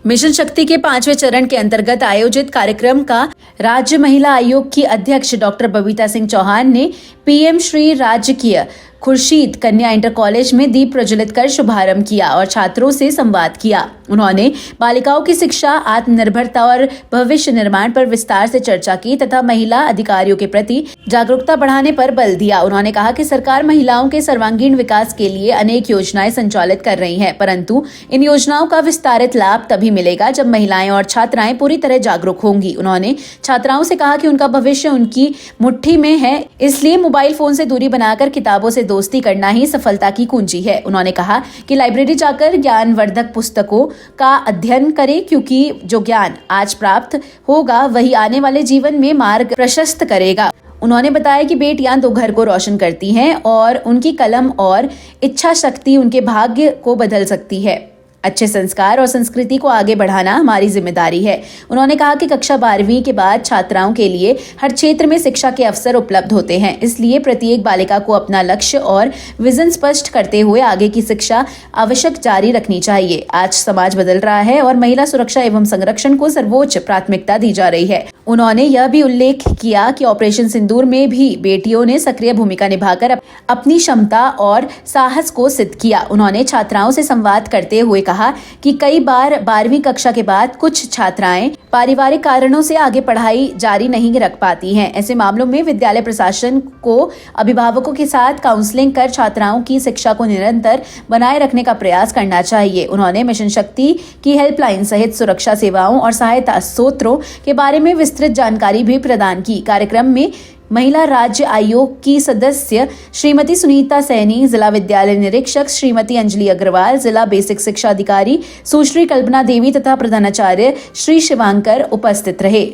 Mission शक्ति के 5वें चरण के अंतर्गत आयोजित कार्यक्रम का राज्य महिला आयोग की अध्यक्ष डॉक्टर बबीता सिंह चौहान ने पीएम श्री राजकीय खुर्शीद कन्या इंटर कॉलेज में दीप प्रज्वलित कर शुभारंभ किया और छात्रों से संवाद किया। उन्होंने बालिकाओं की शिक्षा, आत्मनिर्भरता और भविष्य निर्माण पर विस्तार से चर्चा की तथा महिला अधिकारियों के प्रति जागरूकता बढ़ाने पर बल दिया। उन्होंने कहा कि सरकार महिलाओं के सर्वांगीण विकास के लिए अनेक योजनाएं संचालित कर रही है, परंतु इन योजनाओं का विस्तारित लाभ तभी मिलेगा जब महिलाएं और छात्राएं पूरी तरह जागरूक होंगी। उन्होंने छात्राओं से कहा कि उनका भविष्य उनकी मुट्ठी में है, इसलिए मोबाइल फोन से दूरी बनाकर किताबों से दोस्ती करना ही सफलता की कुंजी है। उन्होंने कहा कि लाइब्रेरी जाकर ज्ञानवर्धक पुस्तकों का अध्ययन करें, क्योंकि जो ज्ञान आज प्राप्त होगा वही आने वाले जीवन में मार्ग प्रशस्त करेगा। उन्होंने बताया कि बेटियां दो घर को रोशन करती हैं और उनकी कलम और इच्छा शक्ति उनके भाग्य को बदल सकती है। अच्छे संस्कार और संस्कृति को आगे बढ़ाना हमारी जिम्मेदारी है। उन्होंने कहा कि कक्षा 12वीं के बाद छात्राओं के लिए हर क्षेत्र में शिक्षा के अवसर उपलब्ध होते हैं, इसलिए प्रत्येक बालिका को अपना लक्ष्य और विजन स्पष्ट करते हुए आगे की शिक्षा आवश्यक जारी रखनी चाहिए। आज समाज बदल रहा है और महिला सुरक्षा एवं संरक्षण को सर्वोच्च प्राथमिकता दी जा रही है। उन्होंने यह भी उल्लेख किया कि ऑपरेशन सिंदूर में भी बेटियों ने सक्रिय भूमिका निभाकर अपनी क्षमता और साहस को सिद्ध किया। उन्होंने छात्राओं से संवाद करते हुए कहा कि कई बार 12वीं कक्षा के बाद कुछ छात्राएं पारिवारिक कारणों से आगे पढ़ाई जारी नहीं रख पाती हैं। ऐसे मामलों में विद्यालय प्रशासन को अभिभावकों के साथ काउंसलिंग कर छात्राओं की शिक्षा को निरंतर बनाए रखने का प्रयास करना चाहिए। उन्होंने मिशन शक्ति की हेल्पलाइन सहित सुरक्षा सेवाओं और सहायता स्रोतों के बारे में विस्तृत जानकारी भी प्रदान की। कार्यक्रम में महिला राज्य आयोग की सदस्य श्रीमती सुनीता सैनी, जिला विद्यालय निरीक्षक श्रीमती अंजलि अग्रवाल, जिला बेसिक शिक्षा अधिकारी सुश्री कल्पना देवी तथा प्रधानाचार्य श्री शिवांकर उपस्थित रहे।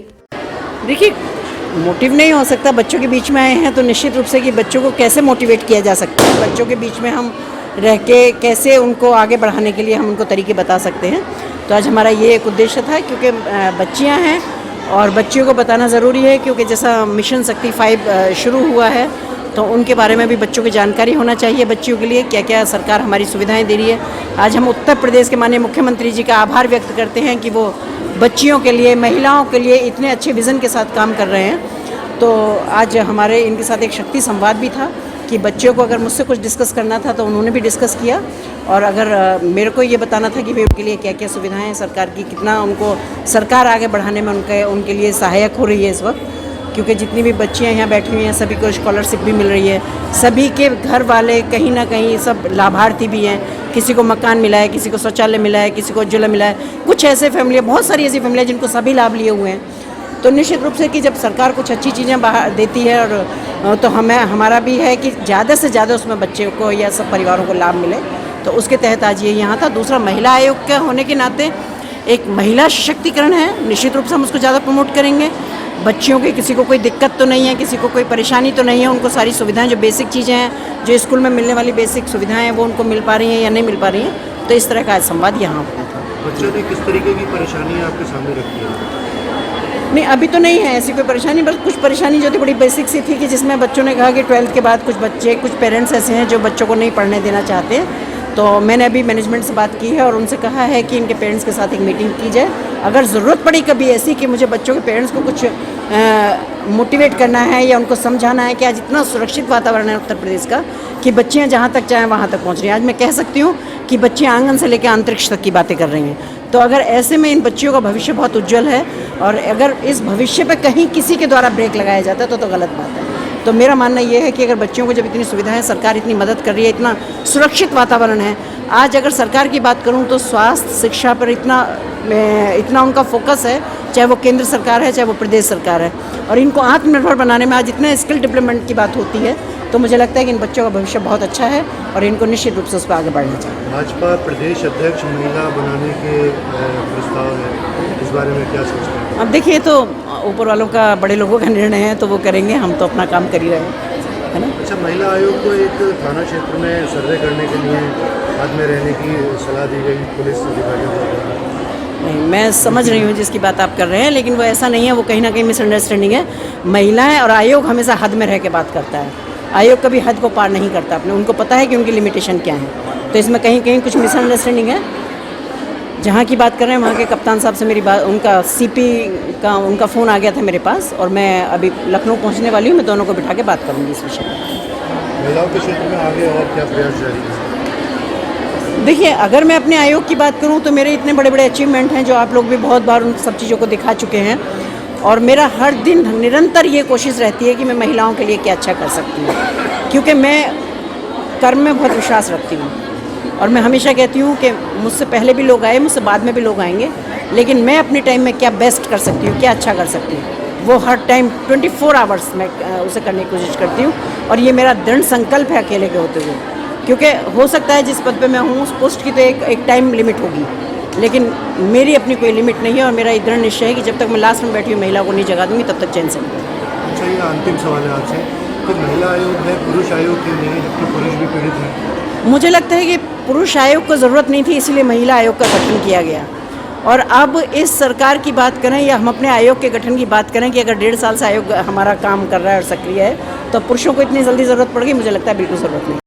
देखिए, मोटिव नहीं हो सकता, बच्चों के बीच में आए हैं तो निश्चित रूप से कि बच्चों को कैसे मोटिवेट किया जा सकता है, बच्चों के बीच में हम रह के कैसे उनको आगे बढ़ाने के लिए हम उनको तरीके बता सकते हैं। तो आज हमारा ये एक उद्देश्य था, क्योंकि बच्चियाँ हैं और बच्चियों को बताना ज़रूरी है, क्योंकि जैसा मिशन शक्ति 5 शुरू हुआ है तो उनके बारे में भी बच्चों की जानकारी होना चाहिए। बच्चियों के लिए क्या क्या सरकार हमारी सुविधाएं दे रही है। आज हम उत्तर प्रदेश के माननीय मुख्यमंत्री जी का आभार व्यक्त करते हैं कि वो बच्चियों के लिए, महिलाओं के लिए इतने अच्छे विज़न के साथ काम कर रहे हैं। तो आज हमारे इनके साथ एक शक्ति संवाद भी था कि बच्चों को अगर मुझसे कुछ डिस्कस करना था तो उन्होंने भी डिस्कस किया, और अगर मेरे को ये बताना था कि उनके लिए क्या क्या सुविधाएं हैं सरकार की, कितना उनको सरकार आगे बढ़ाने में उनके लिए सहायक हो रही है इस वक्त, क्योंकि जितनी भी बच्चियां यहाँ बैठी हुई हैं सभी को स्कॉलरशिप भी मिल रही है, सभी के घर वाले कहीं ना कहीं सब लाभार्थी भी हैं। किसी को मकान मिला है, किसी को शौचालय मिला है, किसी को उज्ज्वला मिला है, कुछ ऐसे फैमिली, बहुत सारी ऐसी फैमिली जिनको सभी लाभ लिए हुए हैं। तो निश्चित रूप से कि जब सरकार कुछ अच्छी चीज़ें बाहर देती है और तो हमारा भी है कि ज़्यादा से ज़्यादा उसमें बच्चे को या सब परिवारों को लाभ मिले, तो उसके तहत आज ये यहाँ था। दूसरा, महिला आयोग के होने के नाते एक महिला सशक्तिकरण है, निश्चित रूप से हम उसको ज़्यादा प्रमोट करेंगे। बच्चियों के किसी को कोई दिक्कत तो नहीं है, किसी को कोई परेशानी तो नहीं है, उनको सारी सुविधाएं, जो बेसिक चीज़ें हैं, जो स्कूल में मिलने वाली बेसिक सुविधाएं हैं, वो उनको मिल पा रही हैं या नहीं मिल पा रही हैं। तो इस तरह का आज संवाद यहाँ हुआ था। बच्चों ने किस तरीके की परेशानी आपके सामने रखी है? नहीं, अभी तो नहीं है ऐसी कोई परेशानी, बस कुछ परेशानी जो थी बड़ी बेसिक सी थी कि जिसमें बच्चों ने कहा कि 12th के बाद कुछ पेरेंट्स ऐसे हैं जो बच्चों को नहीं पढ़ने देना चाहते हैं। तो मैंने अभी मैनेजमेंट से बात की है और उनसे कहा है कि इनके पेरेंट्स के साथ एक मीटिंग की जाए। अगर ज़रूरत पड़ी कभी ऐसी कि मुझे बच्चों के पेरेंट्स को कुछ मोटिवेट करना है या उनको समझाना है कि आज इतना सुरक्षित वातावरण है उत्तर प्रदेश का कि बच्चियाँ जहाँ तक चाहें वहाँ तक पहुँच रही हैं। आज मैं कह सकती हूँ कि बच्चियाँ आंगन से लेकर अंतरिक्ष तक की बातें कर रही हैं। तो अगर ऐसे में इन बच्चियों का भविष्य बहुत उज्जवल है, और अगर इस भविष्य पे कहीं किसी के द्वारा ब्रेक लगाया जाता है तो गलत बात है। तो मेरा मानना ये है कि अगर बच्चियों को जब इतनी सुविधाएं, सरकार इतनी मदद कर रही है, इतना सुरक्षित वातावरण है, आज अगर सरकार की बात करूं तो स्वास्थ्य शिक्षा पर इतना उनका फोकस है, चाहे वो केंद्र सरकार है चाहे वो प्रदेश सरकार है, और इनको आत्मनिर्भर बनाने में आज इतना स्किल डेवलपमेंट की बात होती है। तो मुझे लगता है कि इन बच्चों का भविष्य बहुत अच्छा है और इनको निश्चित रूप से उस पर आगे बढ़ना चाहिए। भाजपा प्रदेश अध्यक्ष महिला बनाने के प्रस्ताव है, इस बारे में क्या सोचते हैं? अब देखिए, तो ऊपर वालों का, बड़े लोगों का निर्णय है तो वो करेंगे, हम तो अपना काम कर ही रहे हैं, है ना। अच्छा, महिला आयोग को एक थाना क्षेत्र में सर्वे करने के लिए हाथ में रहने की सलाह दी गई पुलिस अधिकारियों को। नहीं, मैं समझ रही हूँ जिसकी बात आप कर रहे हैं, लेकिन वो ऐसा नहीं है, वो कहीं ना कहीं मिसअंडरस्टैंडिंग है। महिलाएं और आयोग हमेशा हद में रह के बात करता है, आयोग कभी हद को पार नहीं करता अपने, उनको पता है कि उनकी लिमिटेशन क्या है। तो इसमें कहीं कहीं कुछ मिसअंडरस्टैंडिंग है। जहाँ की बात कर रहे हैं वहाँ के कप्तान साहब से मेरी बात, उनका सीपी का उनका फ़ोन आ गया था मेरे पास और मैं अभी लखनऊ पहुँचने वाली हूँ। मैं दोनों को बिठा के बात करूँगी इस विषय पर। महिलाओं के क्षेत्र में आगे और क्या प्रयास जारी है? देखिए, अगर मैं अपने आयोग की बात करूं तो मेरे इतने बड़े बड़े अचीवमेंट हैं जो आप लोग भी बहुत बार उन सब चीज़ों को दिखा चुके हैं और मेरा हर दिन निरंतर ये कोशिश रहती है कि मैं महिलाओं के लिए क्या अच्छा कर सकती हूँ, क्योंकि मैं कर्म में बहुत विश्वास रखती हूँ और मैं हमेशा कहती हूँ कि मुझसे पहले भी लोग आए, मुझसे बाद में भी लोग आएंगे, लेकिन मैं अपने टाइम में क्या बेस्ट कर सकती हूँ, क्या अच्छा कर सकती हूँ, वो हर टाइम 24 आवर्स में उसे करने की कोशिश करती हूँ और ये मेरा दृढ़ संकल्प है अकेले के होते हुए। क्योंकि हो सकता है जिस पद पे मैं हूँ उस पोस्ट की तो एक टाइम लिमिट होगी, लेकिन मेरी अपनी कोई लिमिट नहीं है और मेरा ये दृढ़ निश्चय है कि जब तक मैं लास्ट में बैठी हुई महिला को नहीं जगा दूंगी तब तक चैन से नहीं। अच्छा, ये अंतिम सवाल है आपसे कि महिला आयोग है, पुरुष आयोग क्यों नहीं है, जबकि पुरुष भी पीड़ित हैं? मुझे लगता है कि पुरुष आयोग को ज़रूरत नहीं थी, इसीलिए महिला आयोग का गठन किया गया। और अब इस सरकार की बात करें या हम अपने आयोग के गठन की बात करें कि अगर 1.5 साल से आयोग हमारा काम कर रहा है और सक्रिय है, तो पुरुषों को इतनी जल्दी ज़रूरत पड़ गई, मुझे लगता है बिल्कुल ज़रूरत नहीं।